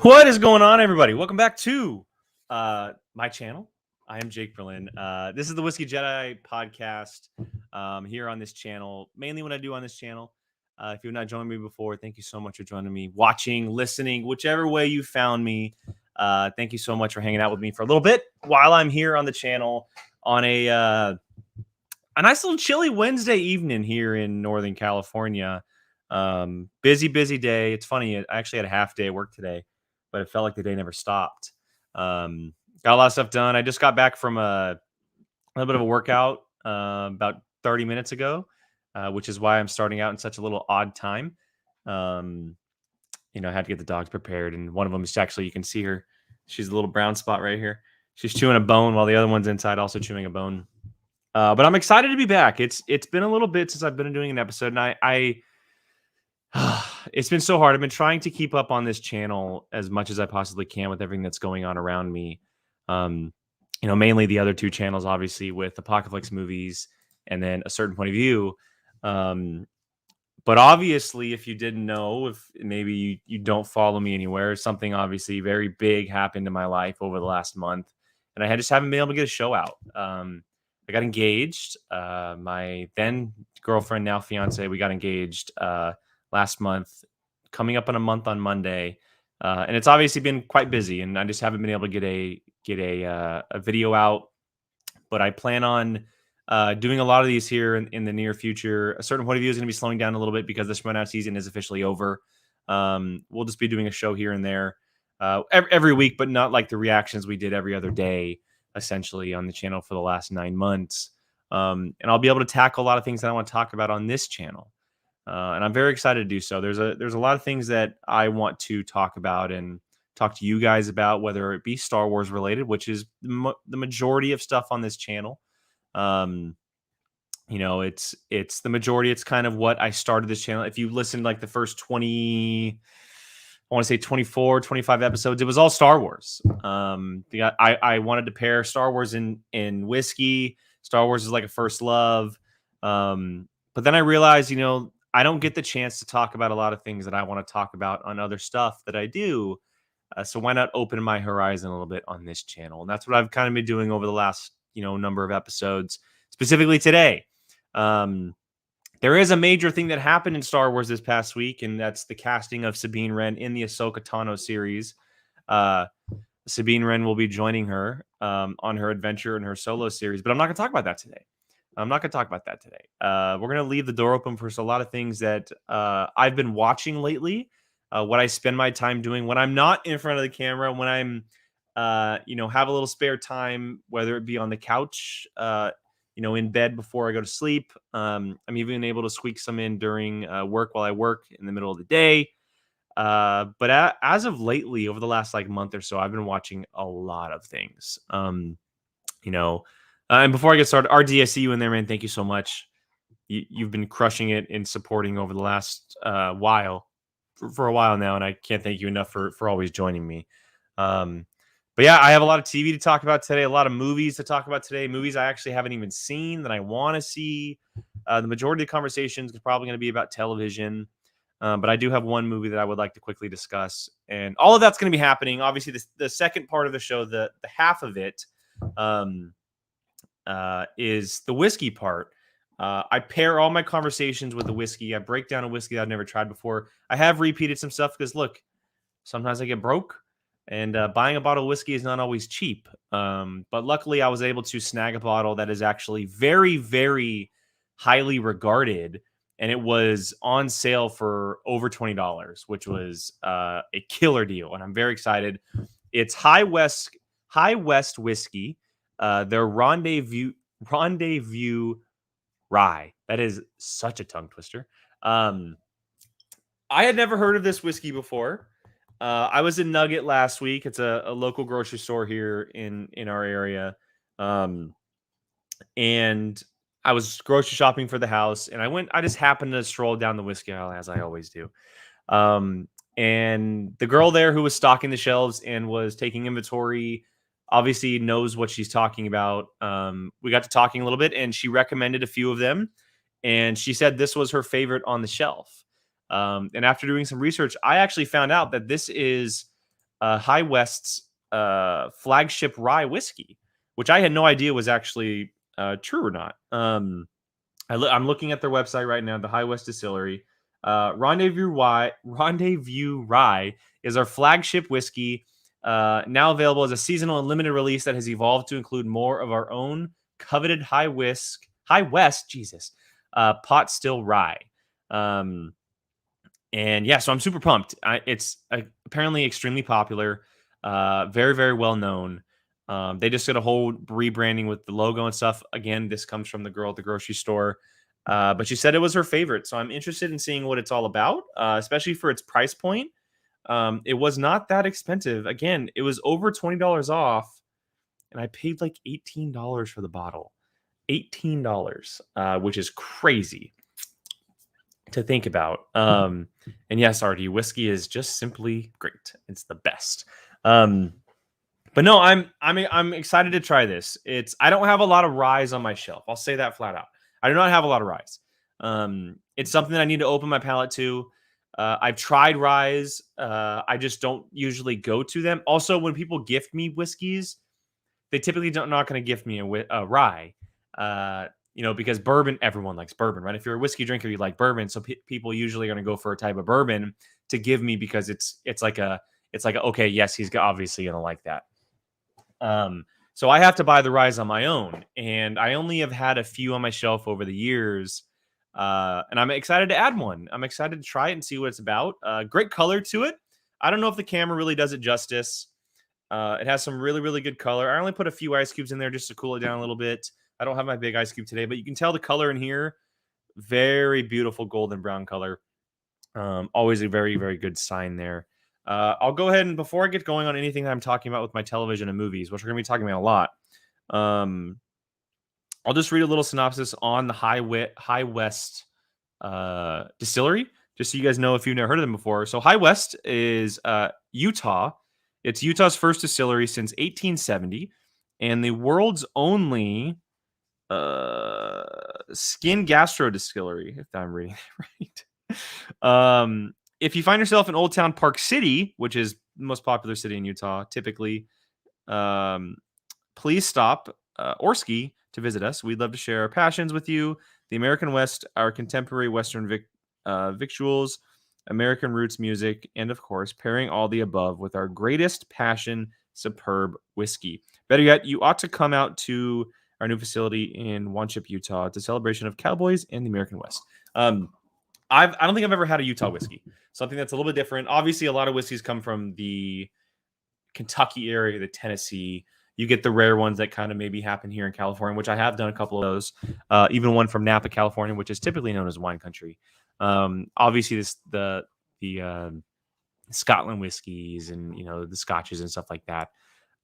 What is going on, everybody? Welcome back to my channel. I am Jake Berlin. This is the Whiskey Jedi podcast here on this channel. Mainly what I do on this channel. If you've not joined me before, thank you so much for joining me, watching, listening, whichever way you found me. Thank you so much for hanging out with me for a little bit while I'm here on the channel on a nice little chilly Wednesday evening here in Northern California. Busy day. It's funny. I actually had a half day at work today, but it felt like the day never stopped. Got a lot of stuff done. I just got back from a little bit of a workout about 30 minutes ago, which is why I'm starting out in such a little odd time. I had to get the dogs prepared, and one of them is actually, you can see her. She's a little brown spot right here. She's chewing a bone while the other one's inside also chewing a bone. But I'm excited to be back. It's been a little bit since I've been doing an episode, and I it's been so hard. I've been trying to keep up on this channel as much as I possibly can with everything that's going on around me. Mainly the other two channels, obviously, with Apocalypse movies and then A Certain Point of View. But obviously, if you didn't know, if maybe you don't follow me anywhere, something obviously very big happened in my life over the last month, and I just haven't been able to get a show out. I got engaged. My then girlfriend, now fiance, we got engaged last month, coming up on a month on Monday, and it's obviously been quite busy, and I just haven't been able to get a video out. But I plan on doing a lot of these here in the near future. A Certain Point of View is going to be slowing down a little bit because the Schmoedown season is officially over. We'll just be doing a show here and there every week, but not like the reactions we did every other day, essentially, on the channel for the last 9 months. And I'll be able to tackle a lot of things that I want to talk about on this channel. And I'm very excited to do so. There's a lot of things that I want to talk about and talk to you guys about, whether it be Star Wars related, which is the majority of stuff on this channel. It's the majority. It's kind of what I started this channel. If you listen like the first 20, I want to say 24, 25 episodes, it was all Star Wars. I wanted to pair Star Wars in whiskey. Star Wars is like a first love. But then I realized, I don't get the chance to talk about a lot of things that I want to talk about on other stuff that I do. So why not open my horizon a little bit on this channel? And that's what I've kind of been doing over the last, number of episodes, specifically today. There is a major thing that happened in Star Wars this past week, and that's the casting of Sabine Wren in the Ahsoka Tano series. Sabine Wren will be joining her on her adventure in her solo series, but I'm not going to talk about that today. We're going to leave the door open for a lot of things that I've been watching lately, what I spend my time doing when I'm not in front of the camera, when I'm, have a little spare time, whether it be on the couch, in bed before I go to sleep. I'm even able to squeak some in during work while I work in the middle of the day. But as of lately, over the last month or so, I've been watching a lot of things. And before I get started, RD, I see you in there, man. Thank you so much. You've been crushing it in supporting over the last while, for a while now, and I can't thank you enough for always joining me. But yeah, I have a lot of TV to talk about today, a lot of movies to talk about today, movies I actually haven't even seen that I want to see. The majority of the conversations is probably going to be about television, but I do have one movie that I would like to quickly discuss, and all of that's going to be happening. Obviously, the second part of the show, the half of it, is the whiskey part. I pair all my conversations with the whiskey. I break down a whiskey I've never tried before. I have repeated some stuff because, look, sometimes I get broke, and buying a bottle of whiskey is not always cheap. But luckily, I was able to snag a bottle that is actually very, very highly regarded, and it was on sale for over $20, which was a killer deal, and I'm very excited. It's High West whiskey. Their Rendezvous Rye. That is such a tongue twister. I had never heard of this whiskey before. I was in Nugget last week. It's a local grocery store here in our area. And I was grocery shopping for the house, and I just happened to stroll down the whiskey aisle, as I always do. And the girl there who was stocking the shelves and was taking inventory obviously knows what she's talking about. We got to talking a little bit, and she recommended a few of them, and she said this was her favorite on the shelf. And after doing some research, I actually found out that this is High West's flagship rye whiskey, which I had no idea was actually true or not. I'm looking at their website right now, the High West Distillery. Rendezvous Rye is our flagship whiskey, now available as a seasonal and limited release that has evolved to include more of our own coveted High West, pot still rye. And yeah, so I'm super pumped. It's apparently extremely popular, very, very well known. They just did a whole rebranding with the logo and stuff. Again, this comes from the girl at the grocery store. But she said it was her favorite. So I'm interested in seeing what it's all about, especially for its price point. It was not that expensive. Again, it was over $20 off, and I paid like $18 for the bottle. $18, which is crazy to think about. And yes, RD, whiskey is just simply great. It's the best. But no, I'm excited to try this. I don't have a lot of ryes on my shelf. I'll say that flat out. I do not have a lot of ryes. It's something that I need to open my palate to. I've tried ryes. I just don't usually go to them. Also, when people gift me whiskeys, they typically not going to gift me a rye. Because bourbon, everyone likes bourbon, right? If you're a whiskey drinker, you like bourbon. So people usually are going to go for a type of bourbon to give me because it's like okay, yes, he's obviously going to like that. So I have to buy the ryes on my own, and I only have had a few on my shelf over the years. And I'm excited to add one. I'm excited to try it and see what it's about. Great color to it. I don't know if the camera really does it justice. It has some really, really good color. I only put a few ice cubes in there just to cool it down a little bit. I don't have my big ice cube today, but you can tell the color in here. Very beautiful golden brown color. Always a very, very good sign there. I'll go ahead and before I get going on anything that I'm talking about with my television and movies, which we're going to be talking about a lot, I'll just read a little synopsis on the High West distillery, just so you guys know if you've never heard of them before. So High West is Utah. It's Utah's first distillery since 1870, and the world's only skin gastro distillery, if I'm reading it right. If you find yourself in Old Town Park City, which is the most popular city in Utah, typically, please stop or ski to visit us. We'd love to share our passions with you. The American West, our contemporary Western victuals, American roots music, and of course, pairing all the above with our greatest passion, superb whiskey. Better yet, you ought to come out to our new facility in Wanship, Utah. It's a celebration of cowboys and the American West. I don't think I've ever had a Utah whiskey. Something that's a little bit different. Obviously, a lot of whiskeys come from the Kentucky area, the Tennessee. You get the rare ones that kind of maybe happen here in California, which I have done a couple of those. Even one from Napa, California, which is typically known as wine country. Obviously, the Scotland whiskeys and the Scotches and stuff like that.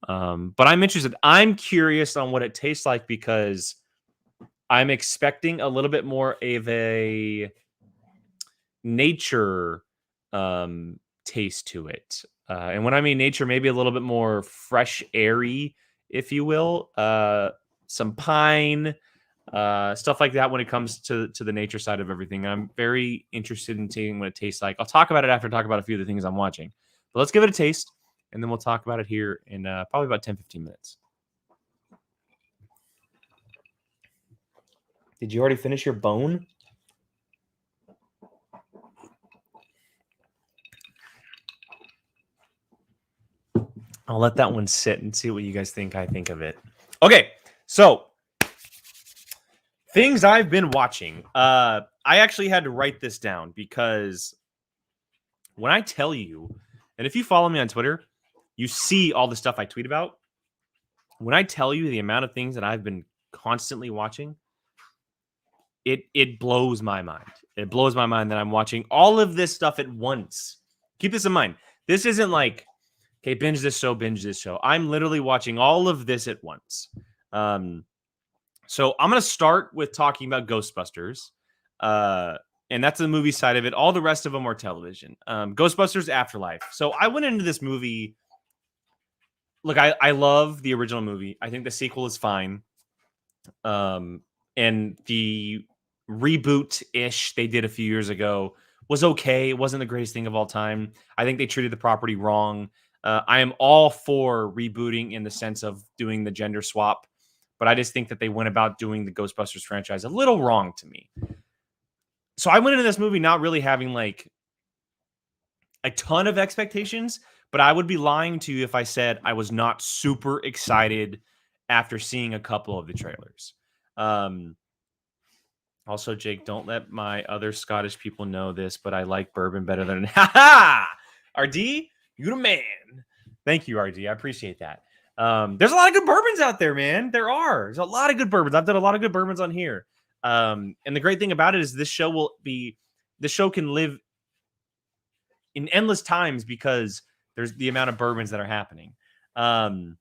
But I'm interested. I'm curious on what it tastes like because I'm expecting a little bit more of a nature taste to it. And when I mean nature, maybe a little bit more fresh, airy, if you will. Some pine, stuff like that when it comes to the nature side of everything. I'm very interested in seeing what it tastes like. I'll talk about it after I talk about a few of the things I'm watching. But let's give it a taste, and then we'll talk about it here in probably about 10-15 minutes. Did you already finish your bone? I'll let that one sit and see what you guys think I think of it. Okay, so things I've been watching. I actually had to write this down because when I tell you, and if you follow me on Twitter, you see all the stuff I tweet about. When I tell you the amount of things that I've been constantly watching, it blows my mind. It blows my mind that I'm watching all of this stuff at once. Keep this in mind. This isn't like, okay, binge this show, binge this show. I'm literally watching all of this at once. So I'm going to start with talking about Ghostbusters. And that's the movie side of it. All the rest of them are television. Ghostbusters Afterlife. So I went into this movie. Look, I love the original movie. I think the sequel is fine. And the reboot-ish they did a few years ago was okay. It wasn't the greatest thing of all time. I think they treated the property wrong. I am all for rebooting in the sense of doing the gender swap, but I just think that they went about doing the Ghostbusters franchise a little wrong to me. So I went into this movie not really having like a ton of expectations, but I would be lying to you if I said I was not super excited after seeing a couple of the trailers. Um, Also, Jake, don't let my other Scottish people know this, but I like bourbon better than RD. You the man. Thank you, RD. I appreciate that. There's a lot of good bourbons out there, man. There's a lot of good bourbons. I've done a lot of good bourbons on here. And the great thing about it is this show can live in endless times because there's the amount of bourbons that are happening. Andy,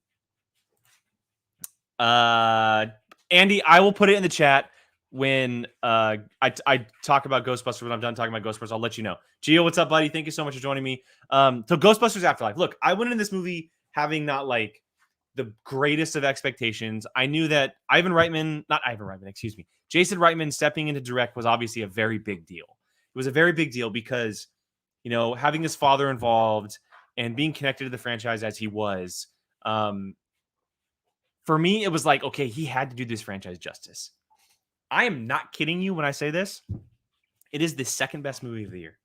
I will put it in the chat when I talk about Ghostbusters. When I'm done talking about Ghostbusters, I'll let you know. Gio, what's up, buddy? Thank you so much for joining me. So Ghostbusters Afterlife. Look, I went in this movie having not like the greatest of expectations. I knew that Jason Reitman stepping into direct was obviously a very big deal. It was a very big deal because, having his father involved and being connected to the franchise as he was, for me, it was like, okay, he had to do this franchise justice. I am not kidding you when I say this. It is the second best movie of the year.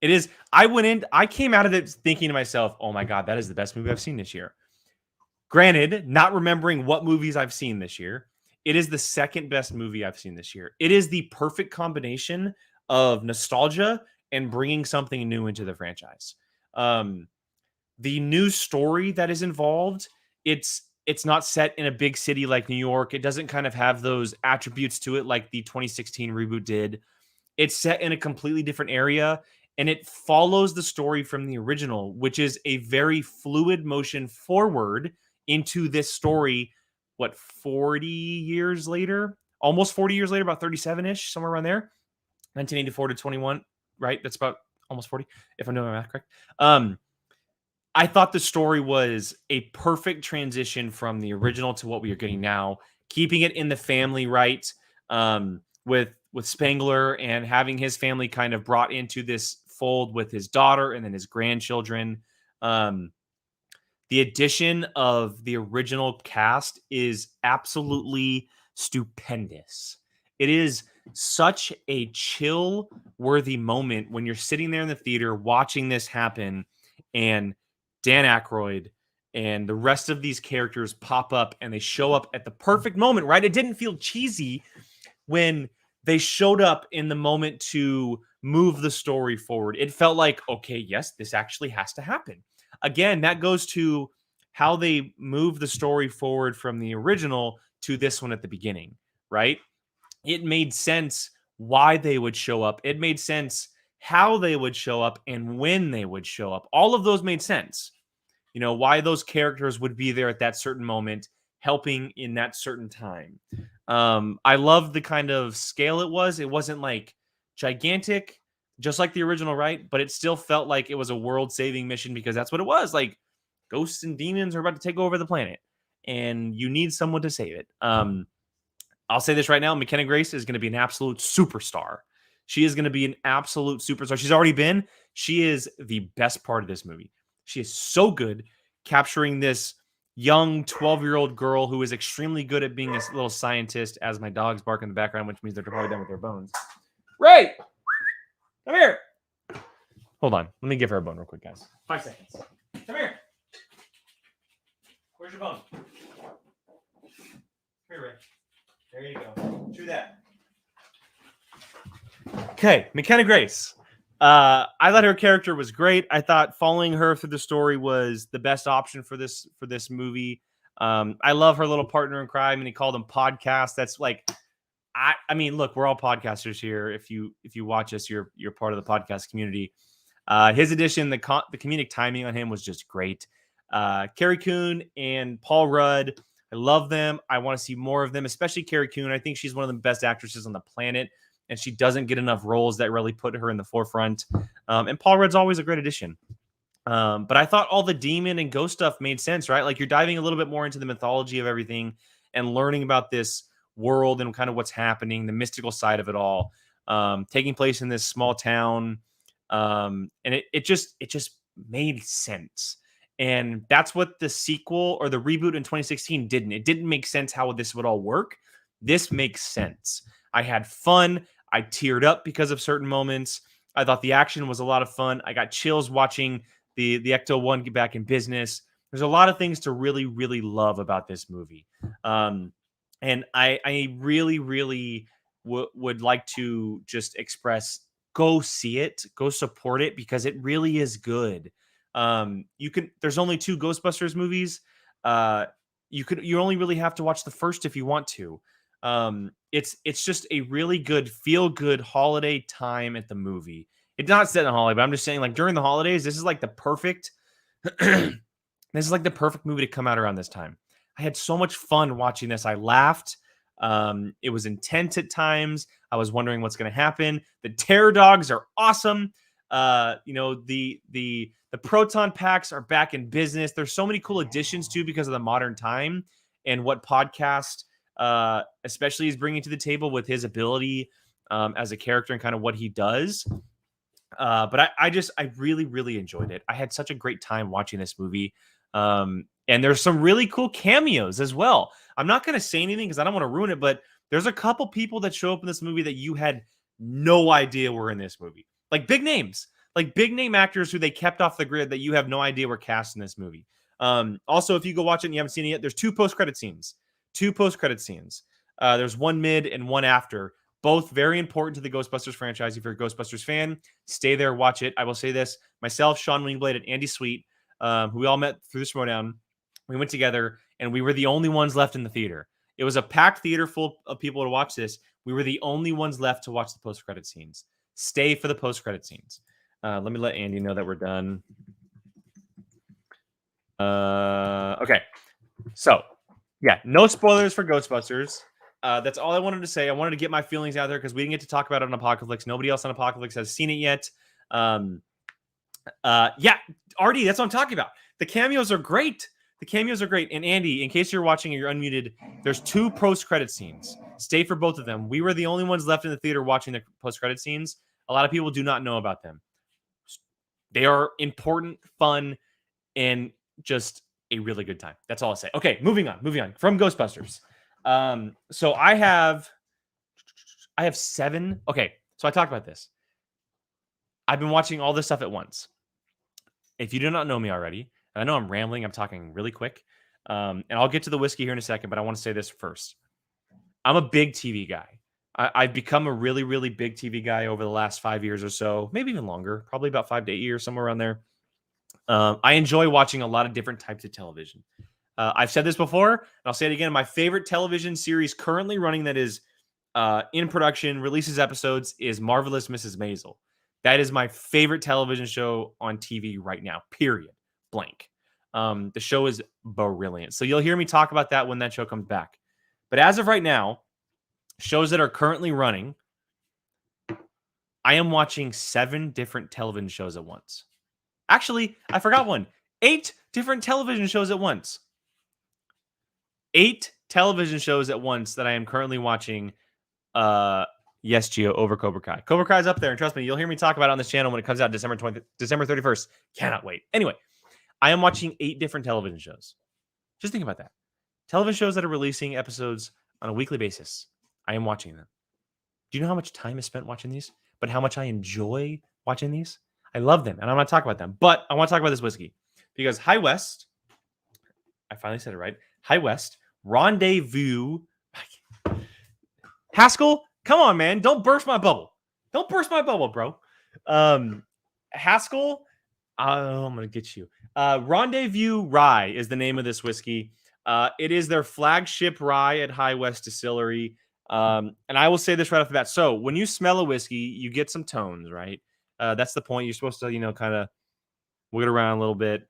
It is. I came out of it thinking to myself, oh my God, that is the best movie I've seen this year. Granted, not remembering what movies I've seen this year, it is the second best movie I've seen this year. It is the perfect combination of nostalgia and bringing something new into the franchise. The new story that is involved, it's not set in a big city like New York. It doesn't kind of have those attributes to it like the 2016 reboot did. It's set in a completely different area, and it follows the story from the original, which is a very fluid motion forward into this story. What, 40 years later? Almost 40 years later, about 37-ish, somewhere around there. 1984 to 21, right? That's about almost 40, if I'm doing my math correct. I thought the story was a perfect transition from the original to what we are getting now, keeping it in the family, right? With Spangler and having his family kind of brought into this fold with his daughter and then his grandchildren. The addition of the original cast is absolutely stupendous. It is such a chill-worthy moment when you're sitting there in the theater watching this happen, and Dan Aykroyd and the rest of these characters pop up and they show up at the perfect moment, right? It didn't feel cheesy when they showed up in the moment to move the story forward. It felt like, okay, yes, this actually has to happen. Again, that goes to how they move the story forward from the original to this one at the beginning, right? It made sense why they would show up. It made sense how they would show up and when they would show up. All of those made sense. Why those characters would be there at that certain moment, helping in that certain time. I love the kind of scale it was. It wasn't like gigantic, just like the original, right? But it still felt like it was a world-saving mission because that's what it was. Like, ghosts and demons are about to take over the planet, and you need someone to save it. I'll say this right now. McKenna Grace is going to be an absolute superstar. She is going to be an absolute superstar. She's already been. She is the best part of this movie. She is so good capturing this young 12-year-old girl who is extremely good at being a little scientist, as my dogs bark in the background, which means they're probably done with their bones. Ray, come here. Hold on. Let me give her a bone real quick, guys. 5 seconds. Come here. Where's your bone? Here, Ray. There you go. Do that. Okay, McKenna Grace. I thought her character was great. I thought following her through the story was the best option for this movie. I love her little partner in crime, and he called him Podcast. That's like, I mean, look, we're all podcasters here. If you watch us, you're part of the podcast community. His addition, the comedic timing on him was just great. Carrie Coon and Paul Rudd, I love them. I want to see more of them, especially Carrie Coon. I think she's one of the best actresses on the planet, and she doesn't get enough roles that really put her in the forefront. And Paul Rudd's always a great addition. But I thought all the demon and ghost stuff made sense, right? Like, you're diving a little bit more into the mythology of everything and learning about this world and kind of what's happening, the mystical side of it all, taking place in this small town. And it just made sense. And that's what the sequel or the reboot in 2016 didn't. It didn't make sense how this would all work. This makes sense. I had fun. I teared up because of certain moments. I thought the action was a lot of fun. I got chills watching the Ecto One get back in business. There's a lot of things to really, really love about this movie, and I really, really would like to just express: go see it, go support it because it really is good. You can. There's only 2 Ghostbusters movies. You only really have to watch the first if you want to. It's just a really good feel good holiday time at the movie. It's not set in a holiday, but I'm just saying, like, during the holidays, this is like the perfect this is like the perfect movie to come out around this time. I had so much fun watching this. I laughed. It was intense at times. I was wondering what's going to happen. The terror dogs are awesome. The proton packs are back in business. There's so many cool additions too because of the modern time and what podcast especially is bringing to the table with his ability as a character and kind of what he does. But I really, really enjoyed it. I had such a great time watching this movie. And there's some really cool cameos as well. I'm not going to say anything because I don't want to ruin it, but there's a couple people that show up in this movie that you had no idea were in this movie. Like big names, like big name actors who they kept off the grid that you have no idea were cast in this movie. Also, if you go watch it and you haven't seen it yet, there's 2 post-credit scenes. There's one mid and one after. Both very important to the Ghostbusters franchise. If you're a Ghostbusters fan, stay there, watch it. I will say this. Myself, Sean Wingblade, and Andy Sweet, who we all met through the Schmodown, we went together, and we were the only ones left in the theater. It was a packed theater full of people to watch this. We were the only ones left to watch the post-credit scenes. Stay for the post-credit scenes. Let me let Andy know that we're done. Okay. So, yeah, no spoilers for Ghostbusters. That's all I wanted to say. I wanted to get my feelings out there because we didn't get to talk about it on Apocalypse. Nobody else on Apocalypse has seen it yet. Yeah, Artie, that's what I'm talking about. The cameos are great. And Andy, in case you're watching and you're unmuted, there's 2 post-credit scenes. Stay for both of them. We were the only ones left in the theater watching the post-credit scenes. A lot of people do not know about them. They are important, fun, and just a really good time. That's all I'll say. Okay, moving on. From Ghostbusters. So I have 7. Okay, so I talked about this. I've been watching all this stuff at once. If you do not know me already, and I know I'm rambling, I'm talking really quick, and I'll get to the whiskey here in a second, but I want to say this first. I'm a big TV guy. I've become a really, really big TV guy over the last 5 years or so, maybe even longer, probably about 5 to 8 years, somewhere around there. I enjoy watching a lot of different types of television. I've said this before, and I'll say it again. My favorite television series currently running that is in production, releases episodes, is Marvelous Mrs. Maisel. That is my favorite television show on TV right now, period. Blank. The show is brilliant. So you'll hear me talk about that when that show comes back. But as of right now, shows that are currently running, I am watching 7 different television shows at once. Actually, I forgot one. 8 different television shows at once. 8 television shows at once that I am currently watching. Yes, Gio, over Cobra Kai. Cobra Kai is up there, and trust me, you'll hear me talk about it on this channel when it comes out December 31st. Cannot wait. Anyway, I am watching 8 different television shows. Just think about that. Television shows that are releasing episodes on a weekly basis. I am watching them. Do you know how much time is spent watching these? But how much I enjoy watching these? I love them, and I'm going to talk about them. But I want to talk about this whiskey because High West, I finally said it right, High West, Rendezvous. Haskell, come on, man. Don't burst my bubble. Bro. Haskell, I'm going to get you. Rendezvous Rye is the name of this whiskey. It is their flagship rye at High West Distillery. And I will say this right off the bat. So when you smell a whiskey, you get some tones, right? That's the point. You're supposed to, kind of wiggle around a little bit.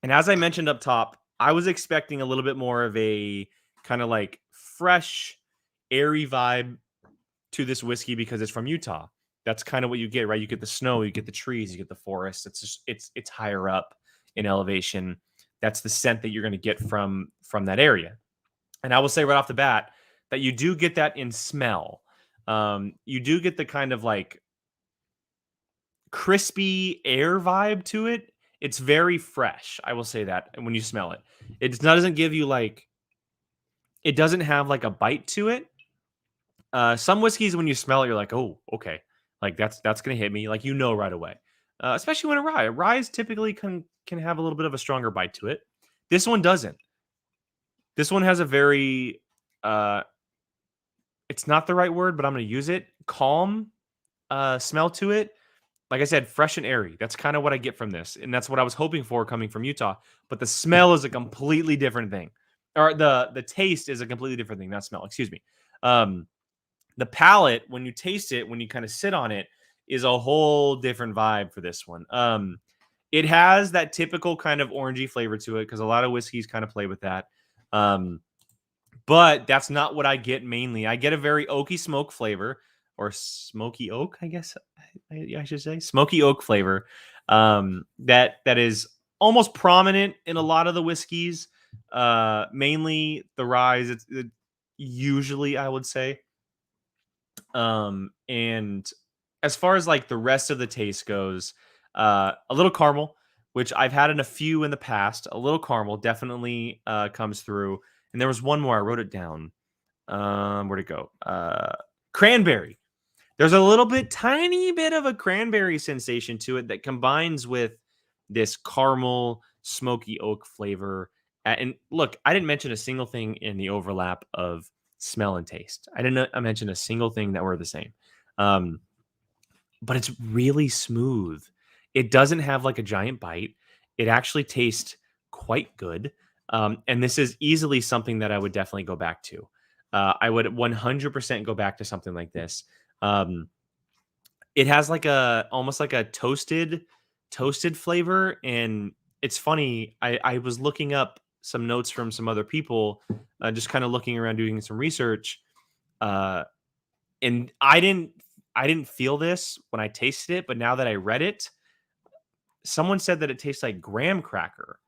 And as I mentioned up top, I was expecting a little bit more of a kind of like fresh, airy vibe to this whiskey because it's from Utah. That's kind of what you get, right? You get the snow, you get the trees, you get the forest. It's higher up in elevation. That's the scent that you're going to get from that area. And I will say right off the bat that you do get that in smell. You do get the kind of like crispy air vibe to it It's very fresh. I will say that when you smell it, it doesn't give you like it doesn't have like a bite to it. Some whiskeys, when you smell it, you're like, oh, okay, like that's gonna hit me, like right away. Especially when a rye. Ryes typically can have a little bit of a stronger bite to it. This one doesn't. This one has a very it's not the right word, but I'm gonna use it. Calm smell to it. Like I said, fresh and airy. That's kind of what I get from this, and that's what I was hoping for coming from Utah. But the smell is a completely different thing, or the taste is a completely different thing. Not smell. Excuse me. Um, the palate, when you taste it, when you kind of sit on it, is a whole different vibe for this one. It has that typical kind of orangey flavor to it because a lot of whiskeys kind of play with that. Um, but that's not what I get mainly. I get a very oaky smoke flavor or smoky oak, I guess I should say smoky oak flavor. That is almost prominent in a lot of the whiskeys. Mainly the ryes. It usually I would say. And as far as like the rest of the taste goes, a little caramel, which I've had in a few in the past. A little caramel definitely comes through. And there was one more. I wrote it down. Where'd it go? Cranberry. There's a little bit, tiny bit of a cranberry sensation to it that combines with this caramel, smoky oak flavor. And look, I didn't mention a single thing in the overlap of smell and taste. I mentioned a single thing that were the same. Um, but it's really smooth. It doesn't have like a giant bite. It actually tastes quite good. And this is easily something that I would definitely go back to. I would 100% go back to something like this. Um, it has like a almost like a toasted flavor, and it's funny. I was looking up some notes from some other people, just kind of looking around doing some research, uh, and I didn't feel this when I tasted it, but now that I read it, someone said that it tastes like graham cracker.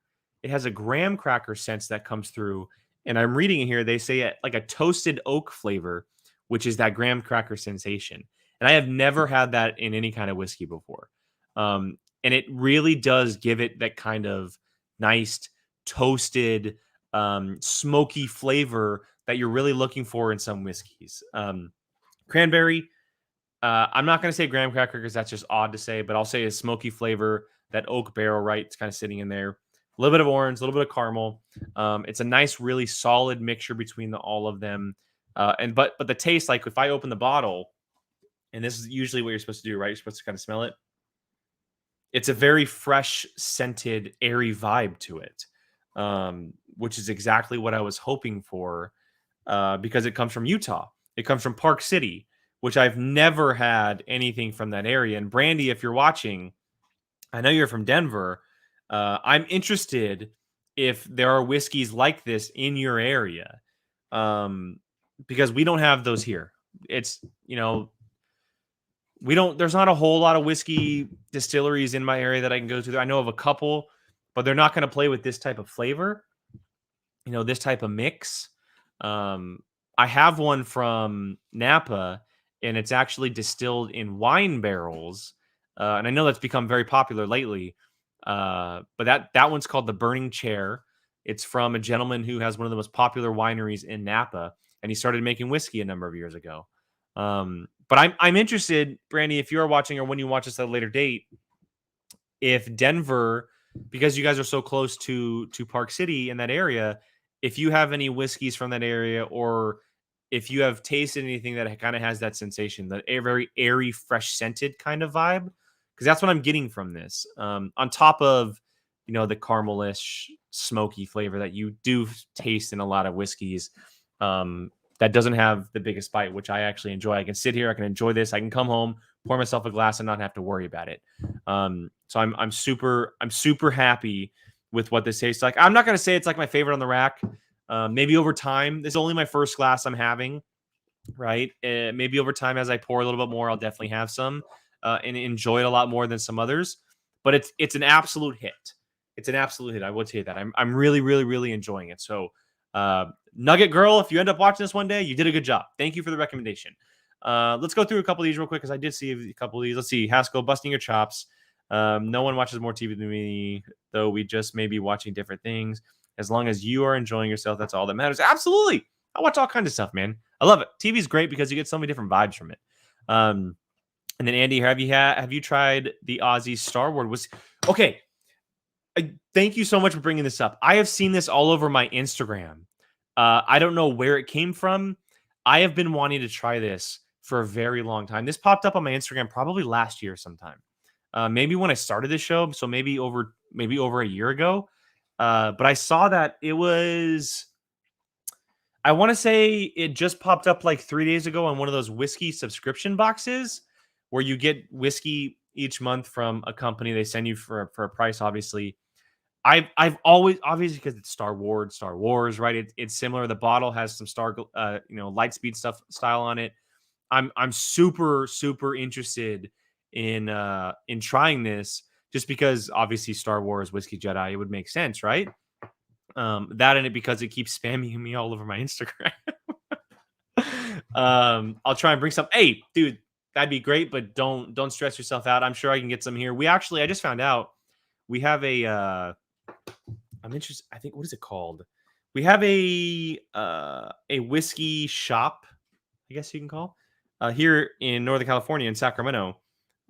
It has a graham cracker sense that comes through. And I'm reading it here. They say it like a toasted oak flavor, which is that graham cracker sensation. And I have never had that in any kind of whiskey before. And it really does give it that kind of nice, toasted, smoky flavor that you're really looking for in some whiskeys. Cranberry, I'm not going to say graham cracker because that's just odd to say, but I'll say a smoky flavor, that oak barrel, right? It's kind of sitting in there. A little bit of orange, a little bit of caramel. It's a nice, really solid mixture between all of them. But the taste, like if I open the bottle, and this is usually what you're supposed to do, right? You're supposed to kind of smell it. It's a very fresh, scented, airy vibe to it, which is exactly what I was hoping for because it comes from Utah. It comes from Park City, which I've never had anything from that area. And Brandy, if you're watching, I know you're from Denver. I'm interested if there are whiskeys like this in your area, because we don't have those here. It's, there's not a whole lot of whiskey distilleries in my area that I can go to. I know of a couple, but they're not going to play with this type of flavor, this type of mix. I have one from Napa, and it's actually distilled in wine barrels. And I know that's become very popular lately. But that one's called the Burning Chair. It's from a gentleman who has one of the most popular wineries in Napa, and he started making whiskey a number of years ago. But I'm interested, Brandy, if you are watching or when you watch this at a later date, if Denver, because you guys are so close to Park City in that area, if you have any whiskeys from that area, or if you have tasted anything that kind of has that sensation, the very airy, fresh scented kind of vibe, because that's what I'm getting from this. On top of, the caramelish, smoky flavor that you do taste in a lot of whiskeys, that doesn't have the biggest bite, which I actually enjoy. I can sit here, I can enjoy this, I can come home, pour myself a glass, and not have to worry about it. So I'm super happy with what this tastes like. I'm not gonna say it's like my favorite on the rack. Maybe over time, this is only my first glass I'm having, right? Maybe over time, as I pour a little bit more, I'll definitely have some and enjoy it a lot more than some others. But it's an absolute hit. It's an absolute hit. I will tell you that. I'm really, really, really enjoying it. So, Nugget Girl, if you end up watching this one day, you did a good job. Thank you for the recommendation. Let's go through a couple of these real quick because I did see a couple of these. Let's see. Haskell, busting your chops. No one watches more TV than me, though we just may be watching different things. As long as you are enjoying yourself, that's all that matters. Absolutely. I watch all kinds of stuff, man. I love it. TV is great because you get so many different vibes from it. And then Andy, have you tried the Aussie Star Wars? Okay. Thank you so much for bringing this up. I have seen this all over my Instagram. I don't know where it came from. I have been wanting to try this for a very long time. This popped up on my Instagram probably last year sometime. Maybe when I started this show, so maybe over a year ago. But I saw that it was, I want to say it just popped up like 3 days ago on one of those whiskey subscription boxes where you get whiskey each month from a company. They send you for a price, obviously. I've always, obviously, because it's Star Wars, right? It's similar. The bottle has some light speed stuff style on it. I'm super interested in trying this just because obviously Star Wars Whiskey Jedi, it would make sense, right? That and it because it keeps spamming me all over my Instagram. I'll try and bring some. Hey, dude, that'd be great, but don't stress yourself out. I'm sure I can get some here. I just found out we have a I'm interested. I think, what is it called? We have a whiskey shop, I guess you can call, here in Northern California in Sacramento.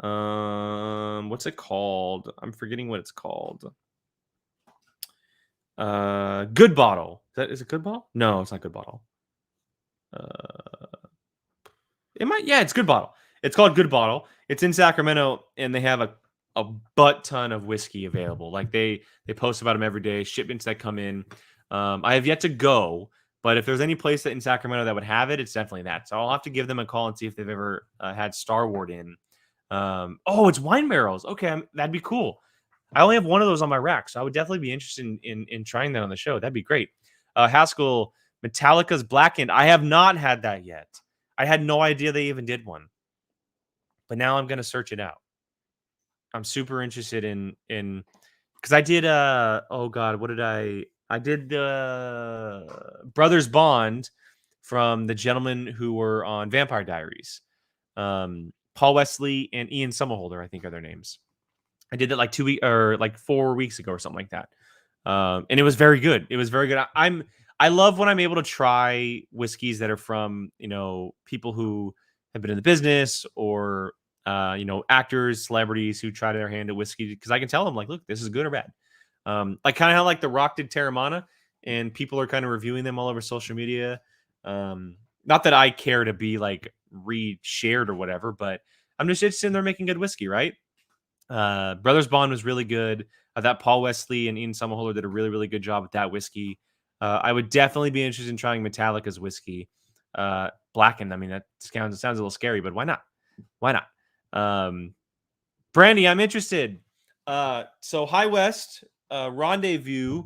What's it called? I'm forgetting what it's called. Good Bottle. Is it Good Bottle? No, it's not Good Bottle. It's Good Bottle. It's called Good Bottle. It's in Sacramento, and they have a butt ton of whiskey available. Like they post about them every day, shipments that come in. I have yet to go, but if there's any place that in Sacramento that would have it, it's definitely that. So I'll have to give them a call and see if they've ever had Starward in. It's wine barrels. Okay, that'd be cool. I only have one of those on my rack, so I would definitely be interested in trying that on the show. That'd be great. Haskell, Metallica's Blackened. I have not had that yet. I had no idea they even did one, but now I'm going to search it out. I'm super interested in because I did I did Brothers Bond from the gentlemen who were on Vampire Diaries. Paul Wesley and Ian Somerhalder, I think, are their names. I did that like 4 weeks ago or something like that. And it was very good. It was very good. I love when I'm able to try whiskeys that are from, people who have been in the business or actors, celebrities who try their hand at whiskey, because I can tell them like, look, this is good or bad. Like kind of how like The Rock did Terramana, and people are kind of reviewing them all over social media. Not that I care to be like re-shared or whatever, but I'm just interested in they're making good whiskey, right? Brothers Bond was really good. That Paul Wesley and Ian Somerhalder did a really, really good job with that whiskey. I would definitely be interested in trying Metallica's whiskey. Blackened. I mean, it sounds a little scary, but why not? Why not? Brandy, I'm interested. So High West, Rendezvous.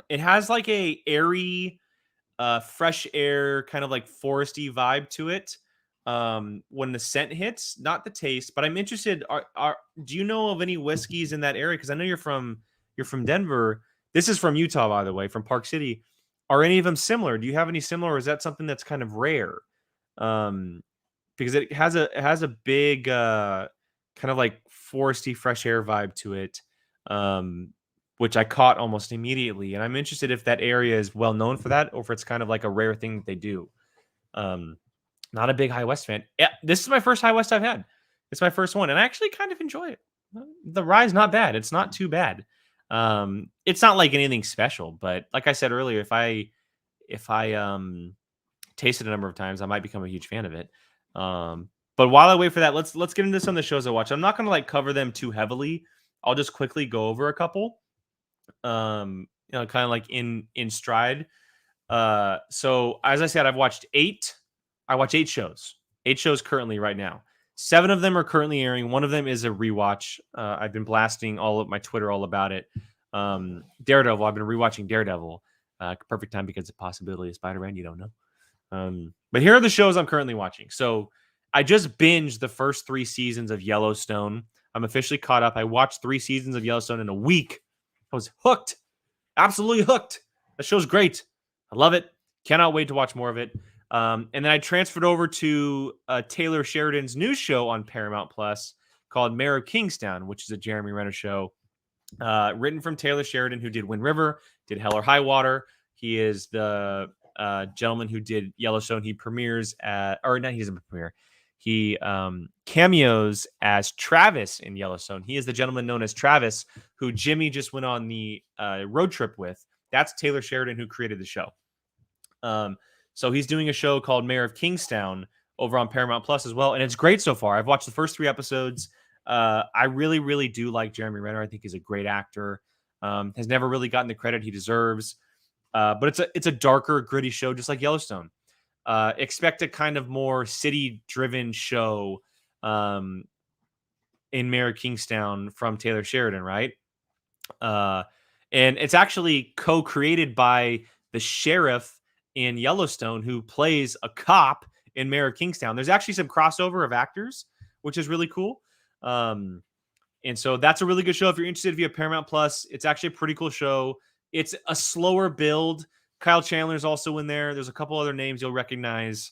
It has like a airy, fresh air, kind of like foresty vibe to it. When the scent hits, not the taste, but I'm interested. Do you know of any whiskeys in that area? Because I know you're from Denver. This is from Utah, by the way, from Park City. Are any of them similar? Do you have any similar, or is that something that's kind of rare? Because it has a big kind of like foresty, fresh air vibe to it, which I caught almost immediately. And I'm interested if that area is well known for that, or if it's kind of like a rare thing that they do. Not a big High West fan. Yeah, this is my first High West I've had. It's my first one, and I actually kind of enjoy it. The rye's not bad. It's not too bad. It's not like anything special, but like I said earlier, if I taste it a number of times, I might become a huge fan of it. But while I wait for that, let's get into some of the shows I watch. I'm not going to like cover them too heavily. I'll just quickly go over a couple. Kind of like in stride. So as I said, I watch 8 shows. 8 shows currently right now. 7 of them are currently airing. One of them is a rewatch. I've been blasting all of my Twitter all about it. Daredevil. I've been rewatching Daredevil. Perfect time because the possibility of Spider-Man. You don't know. But here are the shows I'm currently watching. So I just binged the first 3 seasons of Yellowstone. I'm officially caught up. I watched 3 seasons of Yellowstone in a week. I was hooked. Absolutely hooked. The show's great. I love it. Cannot wait to watch more of it. And then I transferred over to Taylor Sheridan's new show on Paramount Plus called Mayor of Kingstown, which is a Jeremy Renner show, written from Taylor Sheridan, who did Wind River, did Hell or High Water. He is the gentleman who did Yellowstone. He premieres at, or not, he doesn't premiere. He cameos as Travis in Yellowstone. He is the gentleman known as Travis, who Jimmy just went on the road trip with. That's Taylor Sheridan, who created the show. So he's doing a show called Mayor of Kingstown over on Paramount Plus as well, and it's great so far. I've watched the first 3 episodes. I really, really do like Jeremy Renner. I think he's a great actor. Has never really gotten the credit he deserves. But it's a darker, gritty show, just like Yellowstone. Expect a kind of more city-driven show in Mayor of Kingstown from Taylor Sheridan, right? And it's actually co-created by the sheriff in Yellowstone, who plays a cop in Mayor of Kingstown. There's actually some crossover of actors, which is really cool. And so that's a really good show. If you're interested, if you have Paramount Plus, it's actually a pretty cool show. It's a slower build. Kyle Chandler's also in there. There's a couple other names you'll recognize.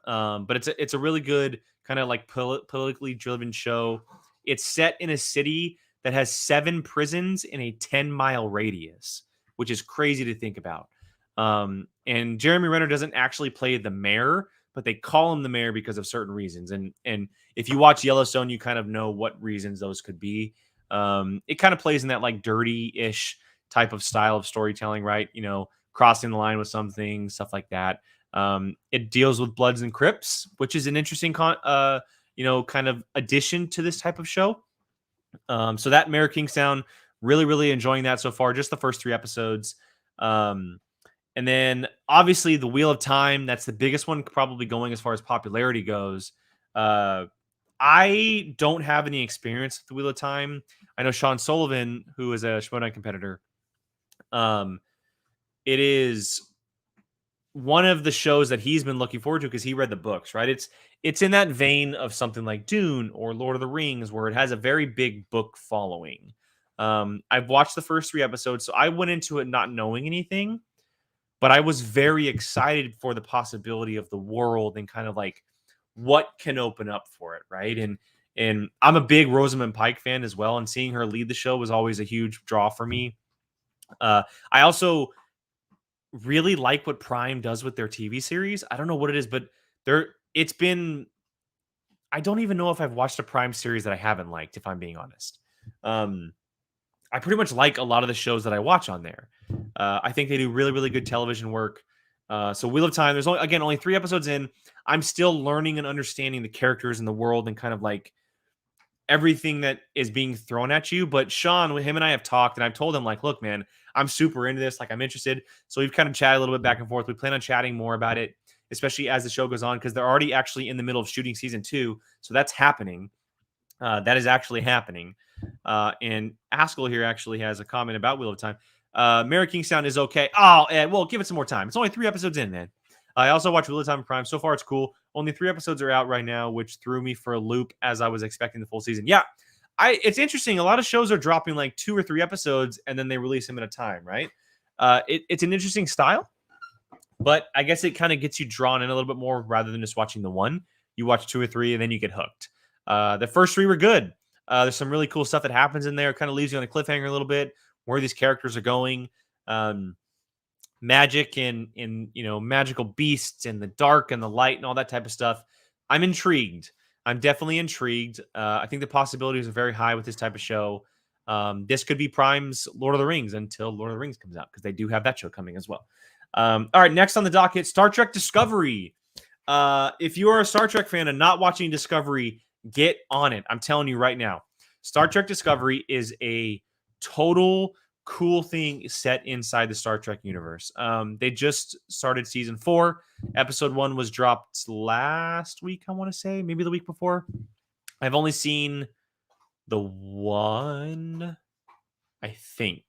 But it's a really good kind of like politically driven show. It's set in a city that has 7 prisons in a 10-mile radius, which is crazy to think about. And Jeremy Renner doesn't actually play the mayor, but they call him the mayor because of certain reasons. And if you watch Yellowstone, you kind of know what reasons those could be. It kind of plays in that like dirty-ish type of style of storytelling, right? You know, crossing the line with some things, stuff like that. It deals with Bloods and Crips, which is an interesting kind of addition to this type of show. So that Mayor of Kingstown, really, really enjoying that so far. Just the first 3 episodes. And then obviously the Wheel of Time, that's the biggest one probably going as far as popularity goes. I don't have any experience with the Wheel of Time. I know Sean Sullivan, who is a Schmodown competitor. It is one of the shows that he's been looking forward to because he read the books, right? It's in that vein of something like Dune or Lord of the Rings, where it has a very big book following. I've watched the first 3 episodes, so I went into it not knowing anything, but I was very excited for the possibility of the world and kind of like what can open up for it, right? And I'm a big Rosamund Pike fan as well, and seeing her lead the show was always a huge draw for me. I also really like what Prime does with their TV series. I don't know what it is, but I don't even know if I've watched a Prime series that I haven't liked, if I'm being honest. I pretty much like a lot of the shows that I watch on there. I think they do really, really good television work. So Wheel of Time, there's only 3 episodes in. I'm still learning and understanding the characters in the world and kind of like everything that is being thrown at you. But Sean, him and I have talked, and I've told him like, look, man, I'm super into this. Like, I'm interested. So we've kind of chatted a little bit back and forth. We plan on chatting more about it, especially as the show goes on, because they're already actually in the middle of shooting season 2. So that's happening. That is actually happening. And Haskell here actually has a comment about Wheel of Time. Mayor of Kingstown is okay. Oh, well, give it some more time. It's only 3 episodes in, man. I also watched Wheel of Time Prime. So far, it's cool. Only 3 episodes are out right now, which threw me for a loop as I was expecting the full season. Yeah, it's interesting. A lot of shows are dropping like 2 or 3 episodes, and then they release them at a time, right? It's an interesting style, but I guess it kind of gets you drawn in a little bit more rather than just watching the one. You watch 2 or 3, and then you get hooked. The first 3 were good. There's some really cool stuff that happens in there. It kind of leaves you on a cliffhanger a little bit, where these characters are going. Magic and magical beasts and the dark and the light and all that type of stuff. I'm intrigued. I'm definitely intrigued. I think the possibilities are very high with this type of show. This could be Prime's Lord of the Rings until Lord of the Rings comes out, because they do have that show coming as well. All right, next on the docket, Star Trek Discovery. If you are a Star Trek fan and not watching Discovery, get on it. I'm telling you right now. Star Trek Discovery is a total cool thing set inside the Star Trek universe. They just started season 4. Episode 1 was dropped last week, I want to say, maybe the week before. I've only seen the one, I think.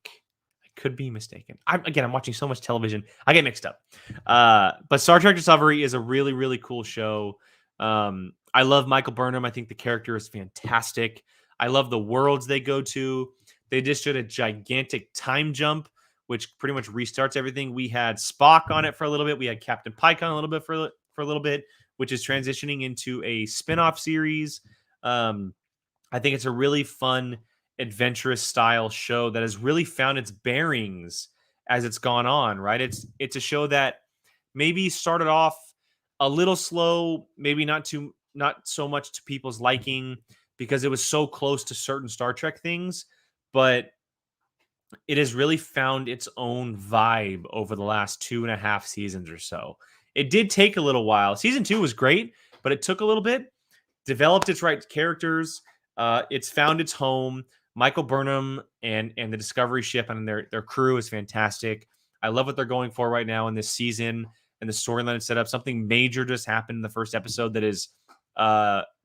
I could be mistaken. I'm watching so much television, I get mixed up. But Star Trek Discovery is a really, really cool show. I love Michael Burnham. I think the character is fantastic. I love the worlds they go to. They just did a gigantic time jump, which pretty much restarts everything. We had Spock on it for a little bit. We had Captain Pike on a little bit for a little bit, which is transitioning into a spinoff series. I think it's a really fun, adventurous style show that has really found its bearings as it's gone on, right? It's a show that maybe started off a little slow, maybe not so much to people's liking because it was so close to certain Star Trek things, but it has really found its own vibe over the last 2.5 seasons or so. It did take a little while. Season 2 was great, but it took a little bit, developed its right characters. It's found its home. Michael Burnham and the Discovery ship and their crew is fantastic. I love what they're going for right now in this season and the storyline it's set up. Something major just happened in the first episode that is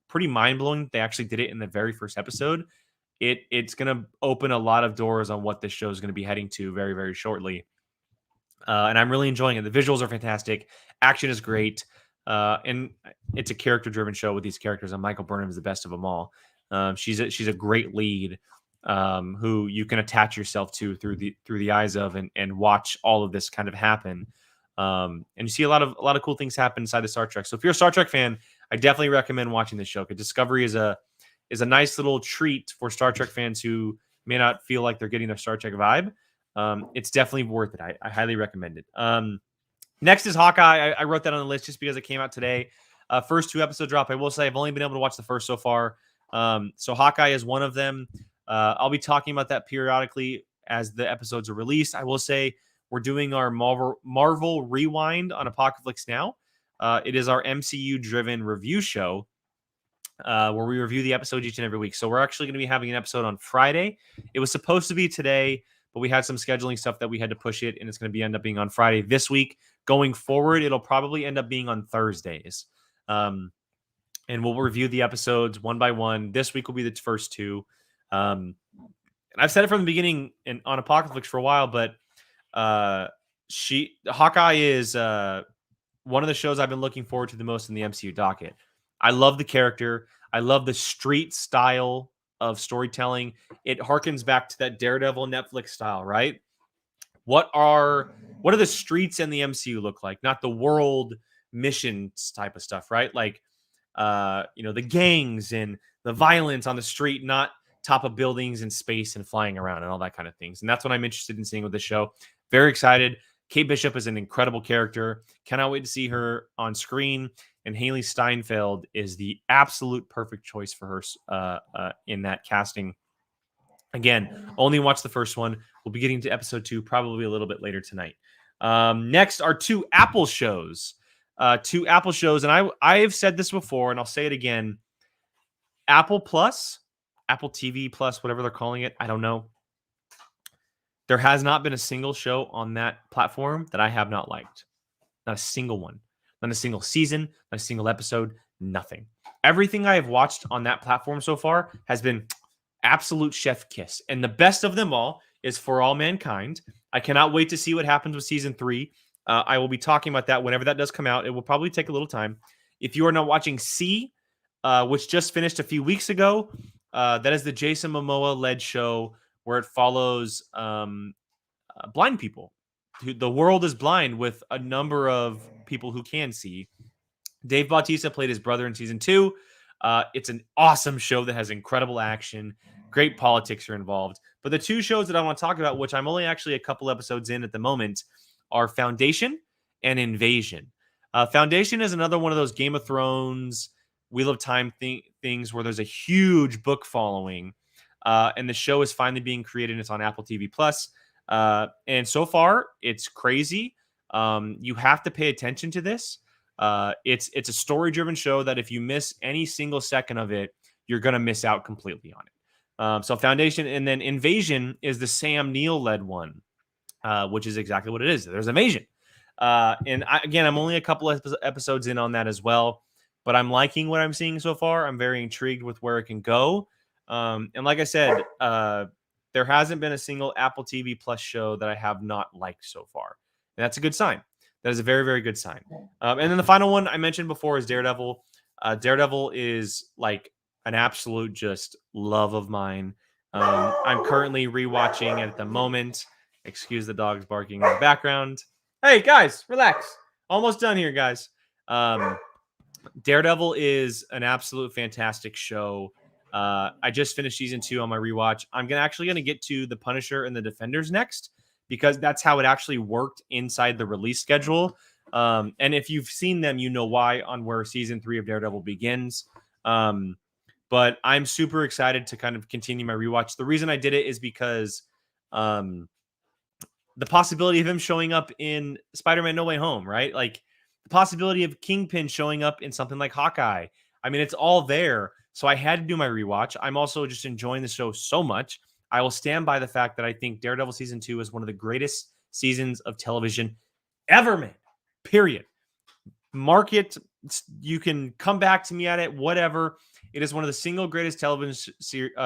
pretty mind blowing. They actually did it in the very first episode. It's going to open a lot of doors on what this show is going to be heading to very, very shortly. And I'm really enjoying it. The visuals are fantastic. Action is great. And it's a character-driven show with these characters, and Michael Burnham is the best of them all. She's a great lead who you can attach yourself to through the eyes of and watch all of this kind of happen. And you see a lot of cool things happen inside of Star Trek. So if you're a Star Trek fan, I definitely recommend watching this show because Discovery is a nice little treat for Star Trek fans who may not feel like they're getting their Star Trek vibe. It's definitely worth it. I highly recommend it. Next is Hawkeye. I wrote that on the list just because it came out today. First 2 episode drop. I will say I've only been able to watch the first so far. So Hawkeye is one of them. I'll be talking about that periodically as the episodes are released. I will say we're doing our Marvel Rewind on Apocalypse Now. It is our MCU-driven review show where we review the episode each and every week. So we're actually going to be having an episode on Friday. It was supposed to be today, but we had some scheduling stuff that we had to push it, and it's going to end up being on Friday this week. Going forward, it'll probably end up being on Thursdays. And we'll review the episodes one by one. This week will be the first 2. And I've said it from the beginning on Apocalypse for a while, but Hawkeye is one of the shows I've been looking forward to the most in the MCU docket. I love the character. I love the street style of storytelling. It harkens back to that Daredevil Netflix style, right? What are the streets in the MCU look like? Not the world missions type of stuff, right? Like, the gangs and the violence on the street, not top of buildings and space and flying around and all that kind of things. And that's what I'm interested in seeing with this show. Very excited. Kate Bishop is an incredible character. Cannot wait to see her on screen. And Haley Steinfeld is the absolute perfect choice for her in that casting. Again, only watch the first one. We'll be getting to episode 2 probably a little bit later tonight. Next are 2 Apple shows. 2 Apple shows, and I have said this before, and I'll say it again. Apple Plus, Apple TV Plus, whatever they're calling it, I don't know. There has not been a single show on that platform that I have not liked. Not a single one. Not a single season, not a single episode, nothing. Everything I have watched on that platform so far has been absolute chef kiss. And the best of them all is For All Mankind. I cannot wait to see what happens with season 3. I will be talking about that whenever that does come out. It will probably take a little time. If you are not watching C, which just finished a few weeks ago, that is the Jason Momoa-led show where it follows blind people. The world is blind with a number of people who can see. Dave Bautista played his brother in season 2. It's an awesome show that has incredible action. Great politics are involved. But the 2 shows that I want to talk about, which I'm only actually a couple episodes in at the moment, are Foundation and Invasion. Foundation is another one of those Game of Thrones, Wheel of Time things where there's a huge book following. And the show is finally being created. It's on Apple TV Plus. And so far, it's crazy. You have to pay attention to this. It's a story-driven show that if you miss any single second of it, you're going to miss out completely on it. So Foundation, and then Invasion is the Sam Neill-led one, which is exactly what it is. There's invasion. Again, I'm only a couple of episodes in on that as well, but I'm liking what I'm seeing so far. I'm very intrigued with where it can go. And like I said, there hasn't been a single Apple TV Plus show that I have not liked so far. And that's a good sign. That is a very, very good sign. And then the final one I mentioned before is Daredevil. Daredevil is like an absolute just love of mine. I'm currently rewatching it at the moment. Excuse the dogs barking in the background. Hey, guys, relax. Almost done here, guys. Daredevil is an absolute fantastic show. I just finished season 2 on my rewatch. I'm actually gonna get to the Punisher and the Defenders next because that's how it actually worked inside the release schedule. And if you've seen them, you know why on where season 3 of Daredevil begins. But I'm super excited to kind of continue my rewatch. The reason I did it is because um, the possibility of him showing up in Spider-Man No Way Home, right? Like the possibility of Kingpin showing up in something like Hawkeye. I mean, it's all there. So I had to do my rewatch. I'm also just enjoying the show so much. I will stand by the fact that I think Daredevil season 2 is one of the greatest seasons of television ever made. Period. Mark it. You can come back to me at it, whatever. It is one of the single greatest television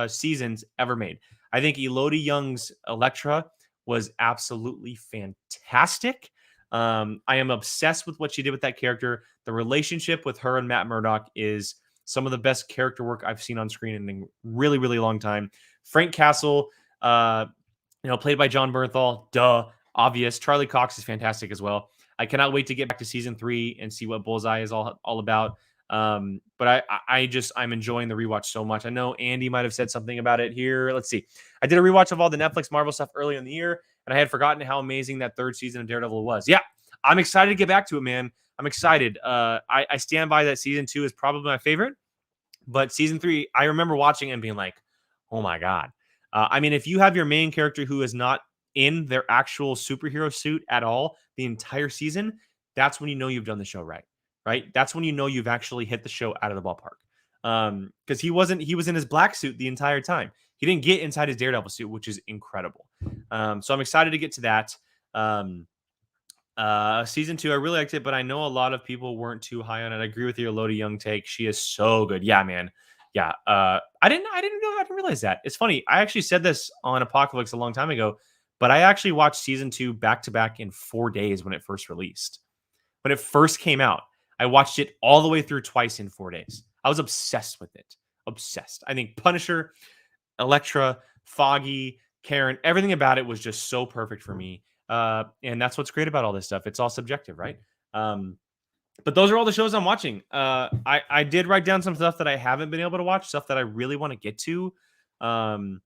seasons ever made. I think Elodie Young's Elektra was absolutely fantastic. I am obsessed with what she did with that character. The relationship with her and Matt Murdock is some of the best character work I've seen on screen in a really, really long time. Frank Castle, played by John Bernthal, obvious. Charlie Cox is fantastic as well. I cannot wait to get back to season 3 and see what Bullseye is all about. But I'm enjoying the rewatch so much. I know Andy might have said something about it here. Let's see. I did a rewatch of all the Netflix Marvel stuff early in the year, and I had forgotten how amazing that 3rd season of Daredevil was. Yeah, I'm excited to get back to it, man. I'm excited. I stand by that season 2 is probably my favorite, but season 3, I remember watching and being like, oh my God. I mean, if you have your main character who is not in their actual superhero suit at all the entire season, that's when you know you've done the show right. That's when you know you've actually hit the show out of the ballpark. Because he was in his black suit the entire time. He didn't get inside his Daredevil suit, which is incredible. So I'm excited to get to that. Season 2, I really liked it, but I know a lot of people weren't too high on it. I agree with your Elodie Young take. She is so good. Yeah, man. Yeah. I didn't realize that. It's funny. I actually said this on Apocalypse a long time ago, but I actually watched season 2 back to back in 4 days when it first released. When it first came out, I watched it all the way through twice in 4 days. I was obsessed with it. Obsessed. I think Punisher, Elektra, Foggy, Karen, everything about it was just so perfect for me. And that's what's great about all this stuff. It's all subjective, right? But those are all the shows I'm watching. I did write down some stuff that I haven't been able to watch, stuff that I really want to get to. And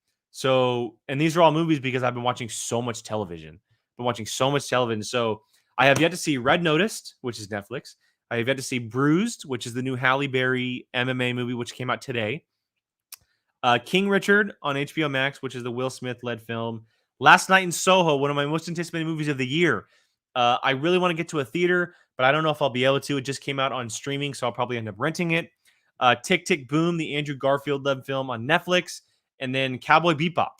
these are all movies because I've been watching so much television. So I have yet to see Red Noticed, which is Netflix. I have yet to see Bruised, which is the new Halle Berry MMA movie, which came out today. King Richard on HBO Max, which is the Will Smith-led film. Last Night in Soho, one of my most anticipated movies of the year. I really want to get to a theater, but I don't know if I'll be able to. It just came out on streaming, so I'll probably end up renting it. Tick, Tick, Boom, the Andrew Garfield-led film on Netflix. And then Cowboy Bebop.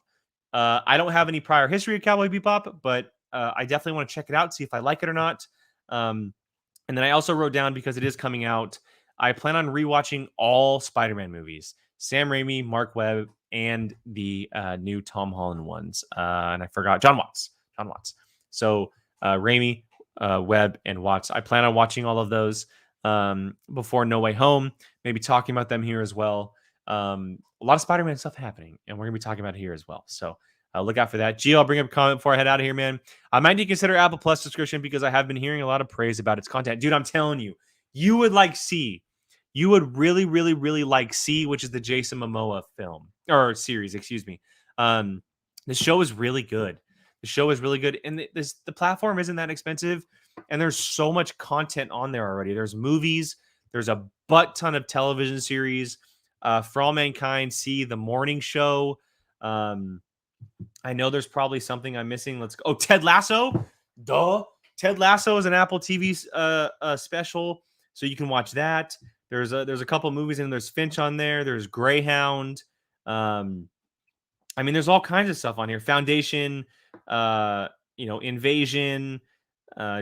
I don't have any prior history of Cowboy Bebop, but I definitely want to check it out, see if I like it or not. And then I also wrote down, because it is coming out, I plan on rewatching all Spider-Man movies. Sam Raimi, Mark Webb, and the new Tom Holland ones. And I forgot John Watts. So Raimi, Webb, and Watts. I plan on watching all of those before No Way Home. Maybe talking about them here as well. A lot of Spider-Man stuff happening, and we're going to be talking about it here as well. So look out for that. Gio, I'll bring up a comment before I head out of here, man. I might need to consider Apple Plus subscription because I have been hearing a lot of praise about its content. Dude, I'm telling you, you would like C. You would really, really, really like C, which is the Jason Momoa film or series, excuse me. The show is really good. And the platform isn't that expensive, and there's so much content on there already. There's movies, there's a butt ton of television series. For All Mankind, See, The Morning Show. I know there's probably something I'm missing. Let's go. Oh, Ted Lasso. Duh. Ted Lasso is an Apple TV special, so you can watch that. There's a couple movies and there's Finch on there. There's Greyhound. There's all kinds of stuff on here. Foundation, Invasion,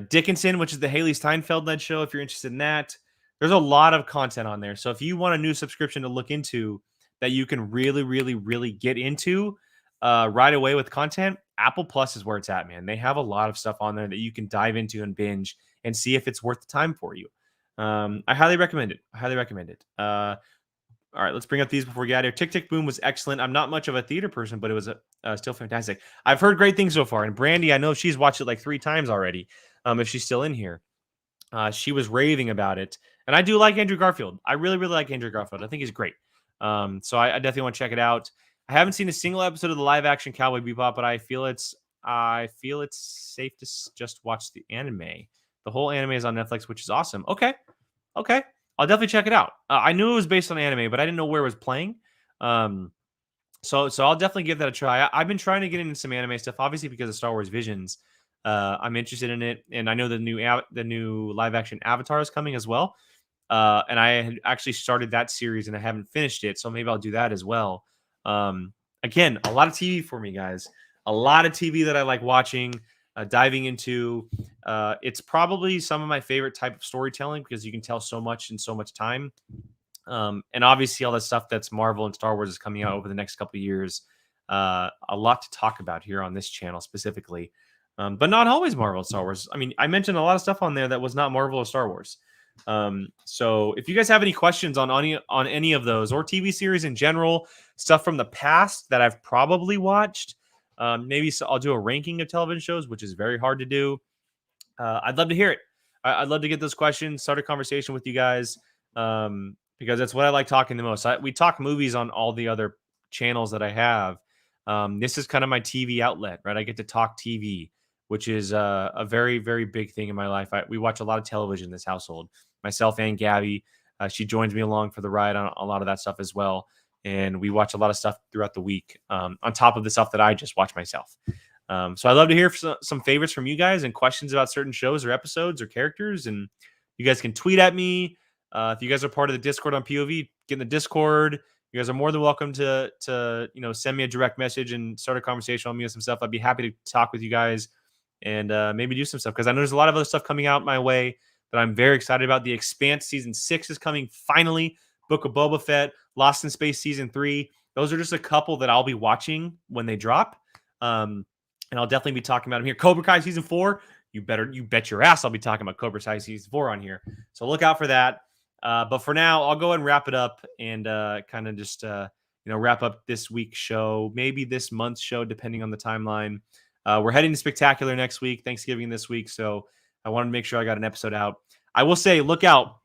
Dickinson, which is the Haley Steinfeld-led show, if you're interested in that. There's a lot of content on there. So if you want a new subscription to look into that you can really, really, really get into right away with content, Apple Plus is where it's at, man. They have a lot of stuff on there that you can dive into and binge and see if it's worth the time for you. I highly recommend it. All right, let's bring up these before we get out of here. Tick, Tick, Boom was excellent. I'm not much of a theater person, but it was still fantastic. I've heard great things so far. And Brandy, I know she's watched it like 3 times already, if she's still in here. She was raving about it. And I do like Andrew Garfield. I really, really like Andrew Garfield. I think he's great. So I definitely want to check it out. I haven't seen a single episode of the live action Cowboy Bebop, but I feel it's safe to just watch the anime. The whole anime is on Netflix, which is awesome. Okay, okay, I'll definitely check it out. I knew it was based on anime, but I didn't know where it was playing. Um, so I'll definitely give that a try. I've been trying to get into some anime stuff, obviously because of Star Wars Visions. I'm interested in it, and I know the new live action Avatar is coming as well. And I had actually started that series and I haven't finished it, so maybe I'll do that as well. Um, Again, a lot of TV for me, guys. A lot of TV that I like watching, diving into. It's probably some of my favorite type of storytelling because you can tell so much in so much time. And obviously, all that stuff that's Marvel and Star Wars is coming out over the next couple of years. A lot to talk about here on this channel specifically, but not always Marvel and Star Wars. I mean, I mentioned a lot of stuff on there that was not Marvel or Star Wars. So if you guys have any questions on any of those or TV series in general, stuff from the past that I've probably watched, I'll do a ranking of television shows, which is very hard to do. I'd love to hear it. I'd love to get those questions, start a conversation with you guys, because that's what I like talking the most. We talk movies on all the other channels that I have. This is kind of my TV outlet, right? I get to talk TV, which is a very, very big thing in my life. We watch a lot of television in this household, myself and Gabby. She joins me along for the ride on a lot of that stuff as well. And we watch a lot of stuff throughout the week, on top of the stuff that I just watch myself. So I'd love to hear some favorites from you guys and questions about certain shows or episodes or characters. And you guys can tweet at me. If you guys are part of the Discord on POV, get in the Discord. You guys are more than welcome to send me a direct message and start a conversation on me with some stuff. I'd be happy to talk with you guys and maybe do some stuff because I know there's a lot of other stuff coming out my way that I'm very excited about. The Expanse season 6 is coming finally. Book of Boba Fett, Lost in Space season 3. Those are just a couple that I'll be watching when they drop. And I'll definitely be talking about them here. Cobra Kai season 4. You bet your ass I'll be talking about Cobra Kai season 4 on here. So look out for that. But for now, I'll go ahead and wrap it up and kind of just wrap up this week's show, maybe this month's show, depending on the timeline. We're heading to Spectacular next week, Thanksgiving this week, so I wanted to make sure I got an episode out. I will say, look out.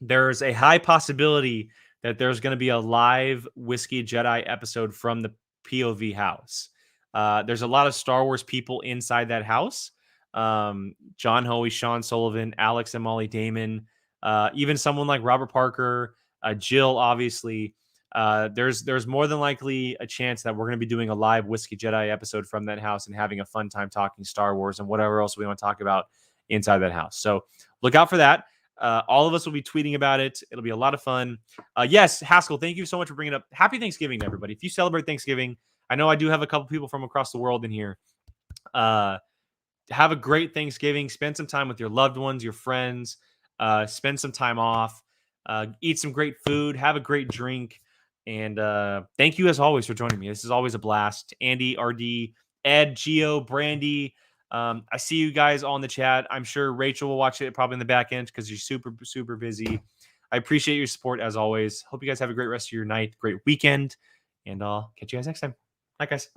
There's a high possibility that there's going to be a live Whiskey Jedi episode from the POV house. There's a lot of Star Wars people inside that house. John Hoey, Sean Sullivan, Alex and Molly Damon, even someone like Robert Parker, Jill, obviously. There's more than likely a chance that we're going to be doing a live Whiskey Jedi episode from that house and having a fun time talking Star Wars and whatever else we want to talk about inside that house. So look out for that. All of us will be tweeting about it. It'll be a lot of fun. Yes, Haskell, thank you so much for bringing it up. Happy Thanksgiving to everybody. If you celebrate Thanksgiving, I know I do have a couple people from across the world in here. Have a great Thanksgiving. Spend some time with your loved ones, your friends. Spend some time off. Eat some great food. Have a great drink. And thank you, as always, for joining me. This is always a blast. Andy, RD, Ed, Gio, Brandy. I see you guys all in the chat. I'm sure Rachel will watch it probably in the back end because you're super, super busy. I appreciate your support, as always. Hope you guys have a great rest of your night, great weekend. And I'll catch you guys next time. Bye, guys.